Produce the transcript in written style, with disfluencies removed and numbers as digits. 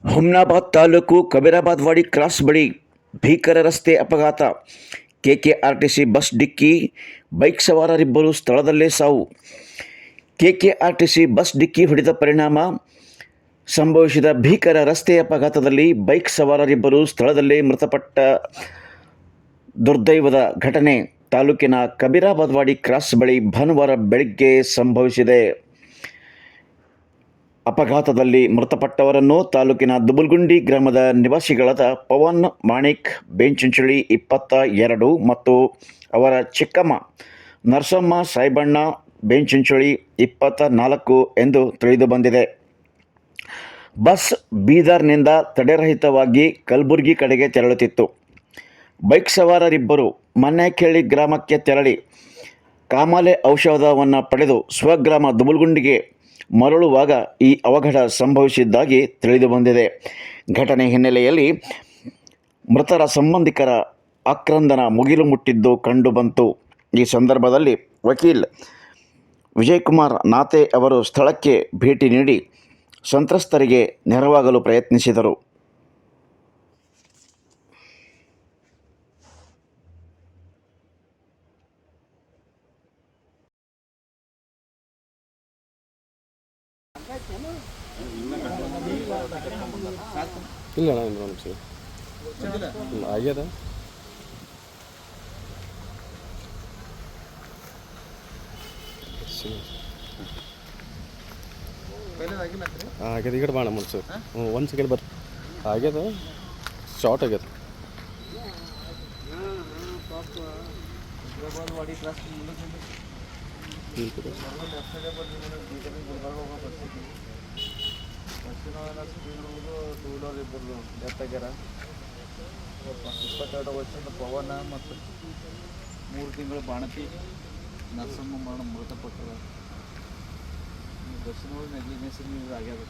ಹುಮ್ನಾಬಾದ್ ತಾಲೂಕು ಕಬೀರಾಬಾದ್ ವಾಡಿ cross ಬಳಿ ಭೀಕರ ರಸ್ತೆ ಅಪಘಾತ. ಕೆಕೆಆರ್ಟಿಸಿ ಬಸ್ ಡಿಕ್ಕಿ, ಬೈಕ್ ಸವಾರರಿಬ್ಬರು ಸ್ಥಳದಲ್ಲೇ ಸಾವು. ಕೆಕೆಆರ್ಟಿಸಿ ಬಸ್ ಡಿಕ್ಕಿ ಹೊಡೆದ ಪರಿಣಾಮ ಸಂಭವಿಸಿದ ಭೀಕರ ರಸ್ತೆ ಅಪಘಾತದಲ್ಲಿ ಬೈಕ್ ಸವಾರರಿಬ್ಬರು ಸ್ಥಳದಲ್ಲೇ ಮೃತಪಟ್ಟ ದುರ್ದೈವದ ಘಟನೆ ತಾಲೂಕಿನ ಕಬೀರಾಬಾದ್ ವಾಡಿ ಕ್ರಾಸ್ ಬಳಿ ಭಾನುವಾರ ಬೆಳಗ್ಗೆ ಸಂಭವಿಸಿದೆ. ಅಪಘಾತದಲ್ಲಿ ಮೃತಪಟ್ಟವರನ್ನು ತಾಲೂಕಿನ ದುಬುಲ್ಗುಂಡಿ ಗ್ರಾಮದ ನಿವಾಸಿಗಳಾದ ಪವನ್ ಮಾಣಿಕ್ ಬೆಂಚುಂಚುಳಿ 22 ಮತ್ತು ಅವರ ಚಿಕ್ಕಮ್ಮ ನರಸಮ್ಮ ಸಾಯ್ಬಣ್ಣ ಬೆಂಚುಂಚುಳಿ 24 ಎಂದು ತಿಳಿದುಬಂದಿದೆ. ಬಸ್ ಬೀದರ್ನಿಂದ ತಡೆರಹಿತವಾಗಿ ಕಲಬುರಗಿ ಕಡೆಗೆ ತೆರಳುತ್ತಿತ್ತು. ಬೈಕ್ ಸವಾರರಿಬ್ಬರು ಮನ್ಯಾಕೇಳಿ ಗ್ರಾಮಕ್ಕೆ ತೆರಳಿ ಕಾಮಾಲೆ ಔಷಧವನ್ನು ಪಡೆದು ಸ್ವಗ್ರಾಮ ದುಬುಲ್ಗುಂಡಿಗೆ ಮರಳುವಾಗ ಈ ಅವಘಡ ಸಂಭವಿಸಿದ್ದಾಗಿ ತಿಳಿದುಬಂದಿದೆ. ಘಟನೆ ಹಿನ್ನೆಲೆಯಲ್ಲಿ ಮೃತರ ಸಂಬಂಧಿಕರ ಆಕ್ರಂದನ ಮುಗಿಲು ಮುಟ್ಟಿದ್ದು ಕಂಡುಬಂತು. ಈ ಸಂದರ್ಭದಲ್ಲಿ ವಕೀಲ್ ವಿಜಯಕುಮಾರ್ ನಾತೆ ಅವರು ಸ್ಥಳಕ್ಕೆ ಭೇಟಿ ನೀಡಿ ಸಂತ್ರಸ್ತರಿಗೆ ನೆರವಾಗಲು ಪ್ರಯತ್ನಿಸಿದರು. ಇಲ್ಲ ಆಗ್ಯದ ಆಗ್ಯದ ಈ ಕಡೆ ಬಾಣ ಸರ್. 1 ಸೆಕೆಂಡ್ ಬರ್ರಿ. ಆಗ್ಯದ ಶಾರ್ಟ್ ಆಗ್ಯದ. ಟೂ ವೀಲರ್ ಇಬ್ಬರು ಡೆತ್ ಆಗ್ಯಾರ. 22 ವರ್ಷದ ಪವನ ಮತ್ತು 3 ತಿಂಗಳು ಬಾಣತಿ ನರಸಮ್ಮ ಮೃತಪಟ್ಟರು. ಬಸ್ಸಿನೊಳಗೆ ನೆಗ್ಲಿಜೆನ್ಸ್ ಆಗ್ಯದ.